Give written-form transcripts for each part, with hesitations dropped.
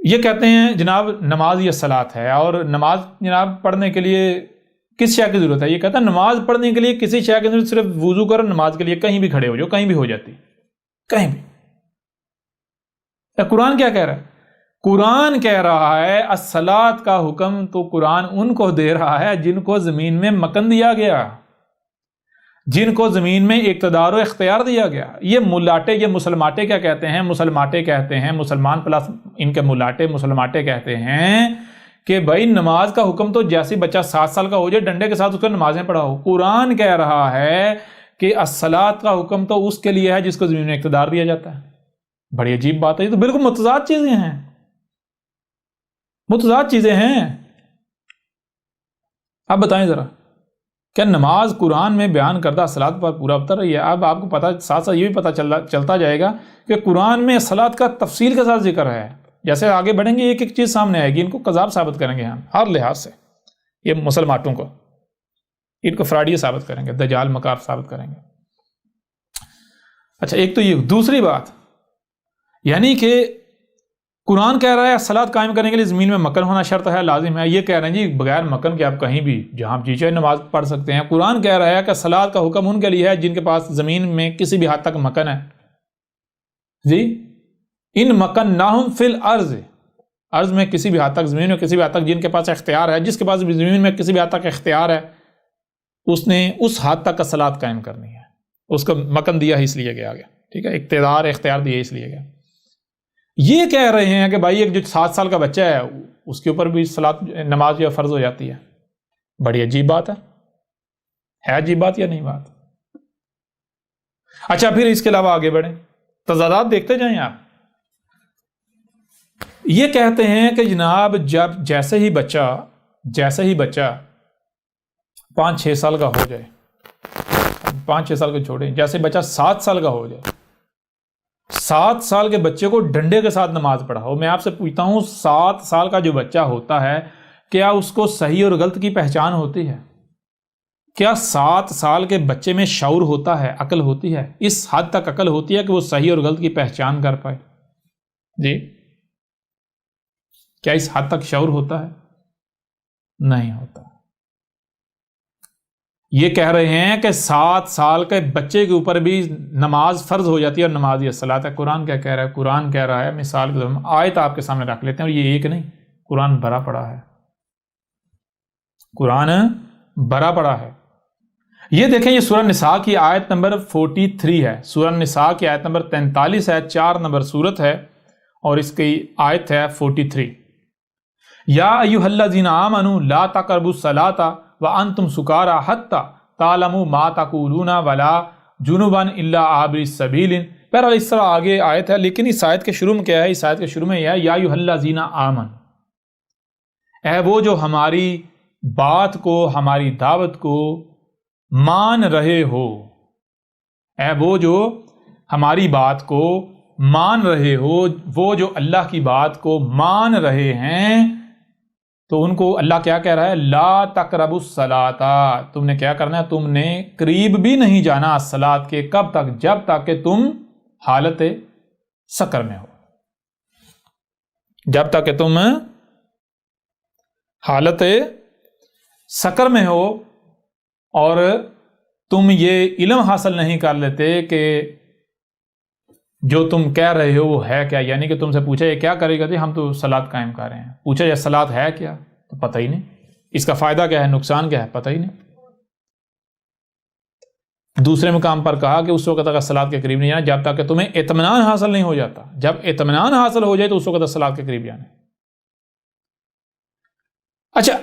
یہ کہتے ہیں جناب نماز یہ صلاۃ ہے، اور نماز جناب پڑھنے کے لیے کس شے کی ضرورت ہے؟ یہ کہتا ہے نماز پڑھنے کے لیے کسی شے کی ضرورت، صرف وضو کرو نماز کے لیے، کہیں بھی کھڑے ہو جاؤ، کہیں بھی ہو جاتی، کہیں بھی۔ قرآن کیا کہہ رہا ہے؟ قرآن کہہ رہا ہے الصلاۃ کا حکم تو قرآن ان کو دے رہا ہے جن کو زمین میں مکن دیا گیا، جن کو زمین میں اقتدار و اختیار دیا گیا۔ یہ ملاٹے، یہ مسلماٹے کیا کہتے ہیں؟ مسلماٹے کہتے ہیں، مسلمان پلس ان کے ملاٹے مسلماٹے کہتے ہیں کہ بھائی نماز کا حکم تو جیسے بچہ 7 سال کا ہو جائے ڈنڈے کے ساتھ اس کو نمازیں پڑھاؤ۔ قرآن کہہ رہا ہے کہ الصلاۃ کا حکم تو اس کے لیے ہے جس کو زمین میں اقتدار دیا جاتا ہے۔ بڑی عجیب بات ہے، یہ تو بالکل متضاد چیزیں ہیں، متضاد چیزیں ہیں۔ اب بتائیں ذرا، کیا نماز قرآن میں بیان کردہ صلاۃ پر پورا اتر رہی ہے؟ اب آپ کو پتہ، ساتھ ساتھ یہ بھی پتہ چلتا جائے گا کہ قرآن میں صلاۃ کا تفصیل کے ساتھ ذکر ہے۔ جیسے آگے بڑھیں گے ایک ایک چیز سامنے آئے گی، ان کو قذاب ثابت کریں گے ہم ہر لحاظ سے، یہ مسلمانوں کو، ان کو فراڈی ثابت کریں گے، دجال مکار ثابت کریں گے۔ اچھا، ایک تو یہ دوسری بات، یعنی کہ قرآن کہہ رہا ہے صلاۃ قائم کرنے کے لیے زمین میں مکن ہونا شرط ہے، لازم ہے۔ یہ کہہ رہے ہیں جی بغیر مکن کے آپ کہیں بھی جہاں جی چاہے نماز پڑھ سکتے ہیں۔ قرآن کہہ رہا ہے کہ صلاۃ کا حکم ان کے لیے ہے جن کے پاس زمین میں کسی بھی حد تک مکن ہے۔ جی ان مکن ناہم فی الارض، ارض میں کسی بھی حد تک، زمین میں کسی بھی حد تک جن کے پاس اختیار ہے، جس کے پاس زمین میں کسی بھی حد تک اختیار ہے، اس نے اس حد تک کا صلاۃ قائم کرنی ہے۔ اس کو مکن دیا ہی اس لیے گیا، ٹھیک ہے، اقتدار اختیار دیا اس لیے گیا۔ یہ کہہ رہے ہیں کہ بھائی ایک جو 7 سال کا بچہ ہے اس کے اوپر بھی صلاۃ نماز یا فرض ہو جاتی ہے۔ بڑی عجیب بات ہے عجیب بات یا نہیں بات؟ اچھا، پھر اس کے علاوہ آگے بڑھیں، تضادات دیکھتے جائیں آپ۔ یہ کہتے ہیں کہ جناب جب جیسے ہی بچہ 5-6 سال کا ہو جائے، 5-6 سال کو چھوڑیں، جیسے بچہ 7 سال کا ہو جائے، 7 سال کے بچے کو ڈنڈے کے ساتھ نماز پڑھاؤ۔ میں آپ سے پوچھتا ہوں 7 سال کا جو بچہ ہوتا ہے، کیا اس کو صحیح اور غلط کی پہچان ہوتی ہے؟ کیا 7 سال کے بچے میں شعور ہوتا ہے، عقل ہوتی ہے؟ اس حد تک عقل ہوتی ہے کہ وہ صحیح اور غلط کی پہچان کر پائے؟ جی کیا اس حد تک شعور ہوتا ہے؟ نہیں ہوتا۔ یہ کہہ رہے ہیں کہ 7 سال کے بچے کے اوپر بھی نماز فرض ہو جاتی ہے، اور نماز یہ صلاۃ ہے۔ قرآن کیا کہہ رہا ہے؟ قرآن کہہ رہا ہے، مثال کے طور پر آیت آپ کے سامنے رکھ لیتے ہیں، اور یہ ایک نہیں، قرآن بھرا پڑا ہے، قرآن بھرا پڑا ہے۔ یہ دیکھیں، یہ سورہ نساء کی آیت نمبر 43 ہے، سورہ نساء کی آیت نمبر 43 ہے، 4 نمبر سورت ہے، اور اس کی آیت ہے 43۔ یا ایھا الذین آمنوا لا تقربوا الصلاۃ وانتم سکارى حتى تعلموا ما تقولون ولا جنبا الا عابر السبیل۔ بہرحال اس طرح آگے آیت ہے، لیکن اس آیت کے شروع میں کیا ہے؟ اس آیت کے شروع میں یہ ہے یا ایھا الذین آمنوا، اے وہ جو ہماری بات کو، ہماری دعوت کو مان رہے ہو، اے وہ جو ہماری بات کو مان رہے ہو، وہ جو اللہ کی بات کو مان رہے ہیں، تو ان کو اللہ کیا کہہ رہا ہے؟ لا تقربوا الصلاۃ، تم نے کیا کرنا ہے؟ تم نے قریب بھی نہیں جانا الصلاۃ کے، کب تک؟ جب تک کہ تم حالت سکر میں ہو، جب تک کہ تم حالت سکر میں ہو، اور تم یہ علم حاصل نہیں کر لیتے کہ جو تم کہہ رہے ہو وہ ہے کیا۔ یعنی کہ تم سے پوچھا یہ کیا کرے گا؟ جی ہم تو صلاۃ قائم کر رہے ہیں۔ پوچھا یہ صلاۃ ہے کیا؟ تو پتہ ہی نہیں، اس کا فائدہ کیا ہے، نقصان کیا ہے، پتہ ہی نہیں۔ دوسرے مقام پر کہا کہ اس وقت تک صلاۃ کے قریب نہیں جانا جب تک کہ تمہیں اطمینان حاصل نہیں ہو جاتا۔ جب اطمینان حاصل ہو جائے تو اس وقت تک صلاۃ کے قریب جانا۔ اچھا،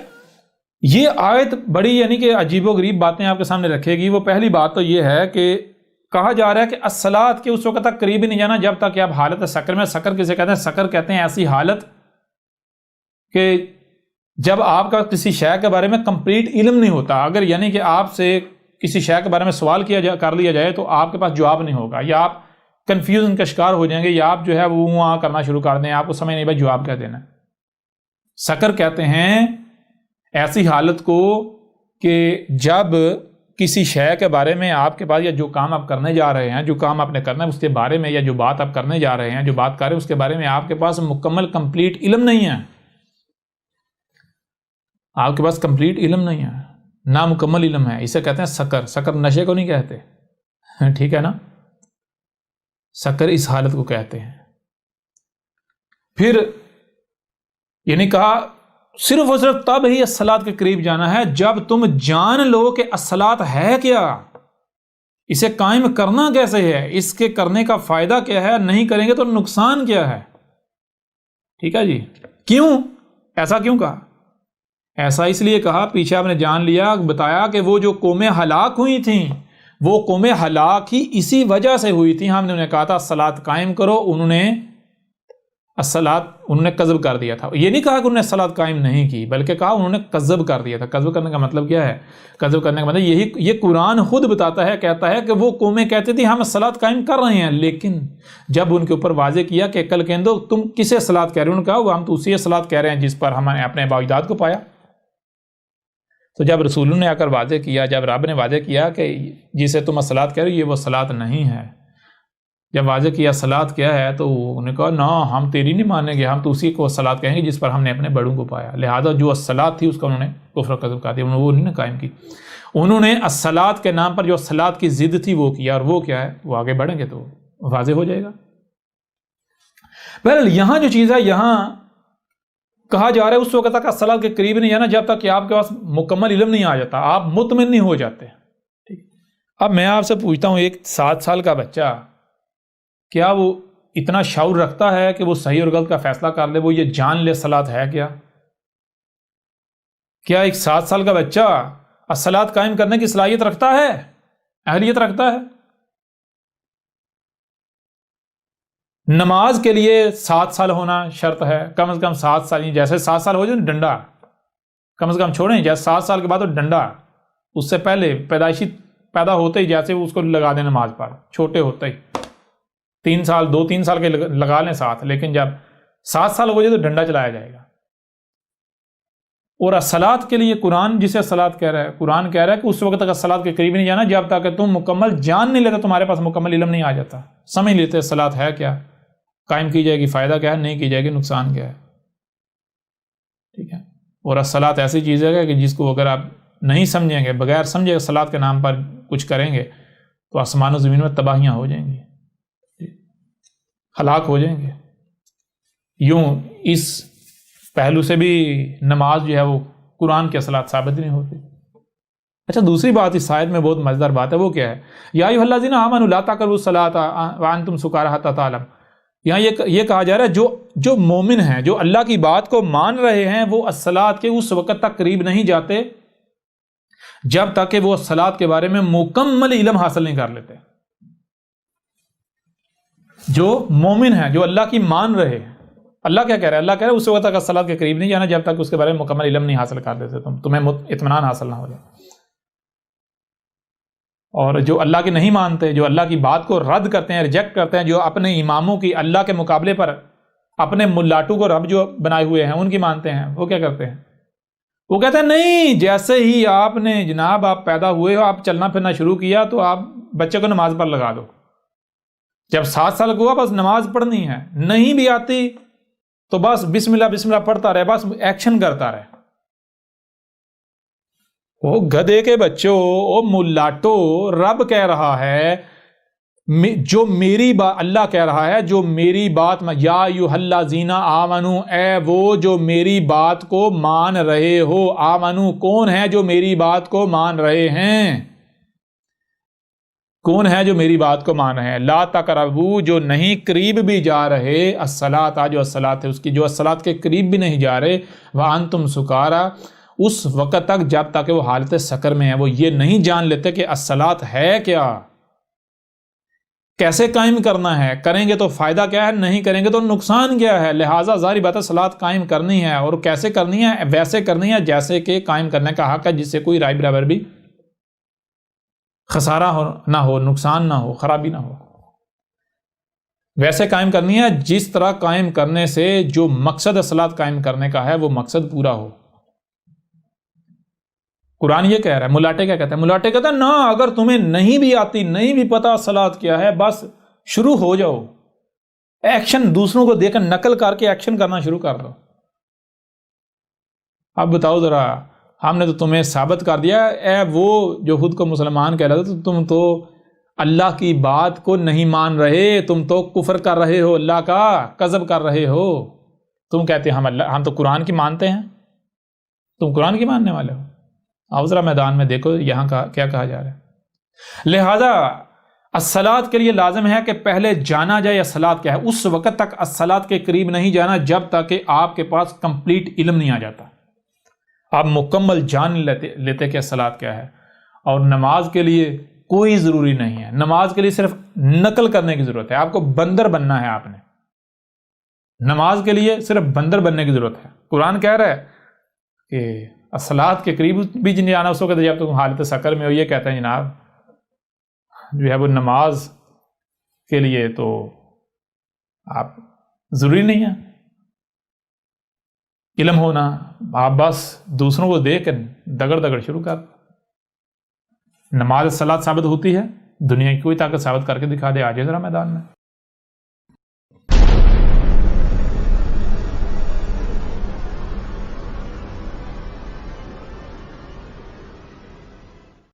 یہ آیت بڑی یعنی کہ عجیب و غریب باتیں آپ کے سامنے رکھے گی۔ وہ پہلی بات تو یہ ہے کہ کہا جا رہا ہے کہ الصلاۃ کے اس وقت تک قریب ہی نہیں جانا جب تک کہ آپ حالت سکر میں، سکر کسے کہتے ہیں؟ سکر کہتے ہیں ایسی حالت کہ جب آپ کا کسی شے کے بارے میں کمپلیٹ علم نہیں ہوتا۔ اگر یعنی کہ آپ سے کسی شے کے بارے میں سوال کر لیا جائے تو آپ کے پاس جواب نہیں ہوگا، یا آپ کنفیوژن کا شکار ہو جائیں گے، یا آپ جو ہے وہ وہاں کرنا شروع کر دیں، آپ کو سمجھ نہیں بھائی جواب کیا دینا ہے۔ سکر کہتے ہیں ایسی حالت کو کہ جب کسی شے کے بارے میں آپ کے پاس، یا جو کام آپ کرنے جا رہے ہیں، جو کام آپ نے کرنا ہے اس کے بارے میں، یا جو بات آپ کرنے جا رہے ہیں، جو بات کر رہے ہیں اس کے بارے میں آپ کے پاس مکمل کمپلیٹ علم نہیں ہے، آپ کے پاس کمپلیٹ علم نہیں ہے، نامکمل علم ہے، اسے کہتے ہیں سکر۔ سکر نشے کو نہیں کہتے، ٹھیک ہے نا، سکر اس حالت کو کہتے ہیں۔ پھر یعنی کہا صرف اور صرف تب ہی الصلاۃ کے قریب جانا ہے جب تم جان لو کہ الصلاۃ ہے کیا، اسے قائم کرنا کیسے ہے، اس کے کرنے کا فائدہ کیا ہے، نہیں کریں گے تو نقصان کیا ہے، ٹھیک ہے جی۔ کیوں ایسا کیوں کہا؟ ایسا اس لیے کہا، پیچھے آپ نے جان لیا، بتایا کہ وہ جو قومیں ہلاک ہوئی تھیں وہ قومیں ہلاک ہی اسی وجہ سے ہوئی تھیں، ہم نے انہیں کہا تھا الصلاۃ قائم کرو، انہوں نے کذب کر دیا تھا۔ یہ نہیں کہا کہ انہوں نے الصلاۃ قائم نہیں کی، بلکہ کہا انہوں نے کذب کر دیا تھا۔ کذب کرنے کا مطلب کیا ہے؟ کذب کرنے کا مطلب یہ قرآن خود بتاتا ہے، کہتا ہے کہ وہ قومیں کہتی تھی ہم الصلاۃ قائم کر رہے ہیں، لیکن جب ان کے اوپر واضح کیا کہ عقل کہندو تم کسے الصلاۃ کہہ رہے ہو، انہوں نے کہا وہ ہم تو اسی الصلاۃ کہہ رہے ہیں جس پر ہم نے اپنے ابا اجداد کو پایا۔ تو جب رسولوں نے آ کر واضح کیا، جب رب نے واضح کیا کہ جسے تم الصلاۃ کہہ رہے ہو یہ وہ الصلاۃ نہیں ہے، جب واضح کیا الصلاۃ کیا ہے، تو انہوں نے کہا نہ ہم تیری نہیں مانیں گے، ہم تو اسی کو الصلاۃ کہیں گے جس پر ہم نے اپنے بڑوں کو پایا۔ لہذا جو الصلاۃ تھی اس کا انہوں نے کفر و کذب کر دیا، انہوں نے وہ نہیں قائم کی، انہوں نے الصلاۃ کے نام پر جو الصلاۃ کی ضد تھی وہ کیا، اور وہ کیا ہے وہ آگے بڑھیں گے تو واضح ہو جائے گا۔ بہرحال یہاں جو چیز ہے، یہاں کہا جا رہا ہے اس وقت تک الصلاۃ کے قریب نہیں جانا جب تک کہ آپ کے پاس مکمل علم نہیں آ جاتا، آپ مطمئن نہیں ہو جاتے۔ ٹھیک، اب میں آپ سے پوچھتا ہوں، ایک 7 سال کا بچہ کیا وہ اتنا شعور رکھتا ہے کہ وہ صحیح اور غلط کا فیصلہ کر لے، وہ یہ جان لے الصلاۃ ہے کیا؟ کیا ایک 7 سال کا بچہ الصلاۃ قائم کرنے کی صلاحیت رکھتا ہے، اہلیت رکھتا ہے؟ نماز کے لیے 7 سال ہونا شرط ہے، کم از کم 7 سال، جیسے 7 سال ہو جائے ڈنڈا کم از کم چھوڑیں، جیسے 7 سال کے بعد تو ڈنڈا، اس سے پہلے پیدائشی پیدا ہوتے ہی جیسے اس کو لگا دیں نماز پر، چھوٹے ہوتے ہی 3 سال 2-3 سال کے لگا لیں ساتھ، لیکن جب 7 سال ہو جائے تو ڈنڈا چلایا جائے گا۔ اور الصلاۃ کے لیے قرآن جسے الصلاۃ کہہ رہا ہے، قرآن کہہ رہا ہے کہ اس وقت تک الصلاۃ کے قریب نہیں جانا جب تک کہ تم مکمل جان نہیں لیتے، تمہارے پاس مکمل علم نہیں آ جاتا، سمجھ لیتے الصلاۃ ہے کیا، قائم کی جائے گی فائدہ کیا ہے، نہیں کی جائے گی نقصان کیا ہے، ٹھیک ہے۔ اور الصلاۃ ایسی چیز ہے کہ جس کو اگر آپ نہیں سمجھیں گے، بغیر سمجھے الصلاۃ کے نام پر کچھ کریں گے تو آسمان و زمین میں تباہیاں ہو جائیں گی، ہلاک ہو جائیں گے۔ یوں اس پہلو سے بھی نماز جو ہے وہ قرآن کی الصلاۃ ثابت نہیں ہوتی۔ اچھا، دوسری بات اس آیت میں بہت مزیدار بات ہے، وہ کیا ہے؟ یا ایھا الذین آمنوا لا تقربوا الصلاۃ وانتم سکارى حتیٰ تعلموا، یہاں یہ کہا جا رہا ہے جو مومن ہیں، جو اللہ کی بات کو مان رہے ہیں، وہ الصلاۃ کے اس وقت تک قریب نہیں جاتے جب تک کہ وہ الصلاۃ کے بارے میں مکمل علم حاصل نہیں کر لیتے۔ جو مومن ہیں، جو اللہ کی مان رہے ہیں، اللہ کیا کہہ رہا ہے؟ اللہ کہہ رہا ہے اس وقت تک الصلاۃ کے قریب نہیں جانا جب تک اس کے بارے میں مکمل علم نہیں حاصل کر لیتے، تمہیں اطمینان حاصل نہ ہو جائے۔ اور جو اللہ کی نہیں مانتے، جو اللہ کی بات کو رد کرتے ہیں، ریجیکٹ کرتے ہیں، جو اپنے اماموں کی اللہ کے مقابلے پر اپنے ملاٹو کو رب جو بنائے ہوئے ہیں ان کی مانتے ہیں، وہ کیا کرتے ہیں؟ وہ کہتے ہیں نہیں، جیسے ہی آپ نے جناب آپ پیدا ہوئے ہو، آپ چلنا پھرنا شروع کیا تو آپ بچے کو نماز پر لگا دو، جب 7 سال کو ہوا بس نماز پڑھنی ہے، نہیں بھی آتی تو بس بسم اللہ بسم اللہ پڑھتا رہے، بس ایکشن کرتا رہے۔ او گدھے کے بچوں، او ملاٹو، رب کہہ رہا ہے جو میری بات، اللہ کہہ رہا ہے جو میری بات میں، یا ایھا الذین آمنو، اے وہ جو میری بات کو مان رہے ہو، آمنو کون ہے جو میری بات کو مان رہے ہیں؟ کون ہے جو میری بات کو مان رہے ہیں؟ لا تقربوا، جو نہیں قریب بھی جا رہے، الصلاۃ، جو الصلاۃ ہے اس کی، جو الصلاۃ کے قریب بھی نہیں جا رہے، وانتم سکارا، اس وقت تک جب تک وہ حالت سکر میں ہے، وہ یہ نہیں جان لیتے کہ الصلاۃ ہے کیا، کیسے قائم کرنا ہے، کریں گے تو فائدہ کیا ہے، نہیں کریں گے تو نقصان کیا ہے۔ لہٰذا ظاہر بات ہے صلاۃ قائم کرنی ہے، اور کیسے کرنی ہے؟ ویسے کرنی ہے جیسے کہ قائم کرنے کا حق ہے، جس سے کوئی رائے برابر بھی خسارہ نہ ہو، نقصان نہ ہو، خرابی نہ ہو۔ ویسے قائم کرنی ہے جس طرح قائم کرنے سے جو مقصد صلاۃ قائم کرنے کا ہے وہ مقصد پورا ہو۔ قرآن یہ کہہ رہا ہے. ملاٹے کیا کہتا ہے؟ ملاٹے کہتا ہے نا، اگر تمہیں نہیں بھی آتی، نہیں بھی پتا صلاۃ کیا ہے، بس شروع ہو جاؤ، ایکشن دوسروں کو دیکھ کر نقل کر کے ایکشن کرنا شروع کر دو. اب بتاؤ ذرا، ہم نے تو تمہیں ثابت کر دیا اے وہ جو خود کو مسلمان کہہ رہے تھے، تم تو اللہ کی بات کو نہیں مان رہے، تم تو کفر کر رہے ہو، اللہ کا کذب کر رہے ہو. تم کہتے ہیں ہم تو قرآن کی مانتے ہیں، تم قرآن کی ماننے والے ہو. آؤ ذرا میدان میں دیکھو یہاں کا کیا کہا جا رہا ہے. لہذا الصلاۃ کے لیے لازم ہے کہ پہلے جانا جائے الصلاۃ کیا ہے. اس وقت تک الصلاۃ کے قریب نہیں جانا جب تک کہ آپ کے پاس کمپلیٹ علم نہیں آ جاتا، آپ مکمل جان لیتے کہ الصلاۃ کیا ہے. اور نماز کے لیے کوئی ضروری نہیں ہے، نماز کے لیے صرف نقل کرنے کی ضرورت ہے. آپ کو بندر بننا ہے، آپ نے نماز کے لیے صرف بندر بننے کی ضرورت ہے. قرآن کہہ رہا ہے کہ الصلاۃ کے قریب بھی جن جانا اس وقت جب تم حالت سکر میں ہو. یہ کہتے ہیں جناب جو ہے وہ نماز کے لیے تو آپ ضروری نہیں ہے علم ہونا، آپ بس دوسروں کو دیکھ کر دگڑ شروع کر. نماز الصلاۃ ثابت ہوتی ہے، دنیا کی کوئی طاقت ثابت کر کے دکھا دے. آجے ذرا میدان میں.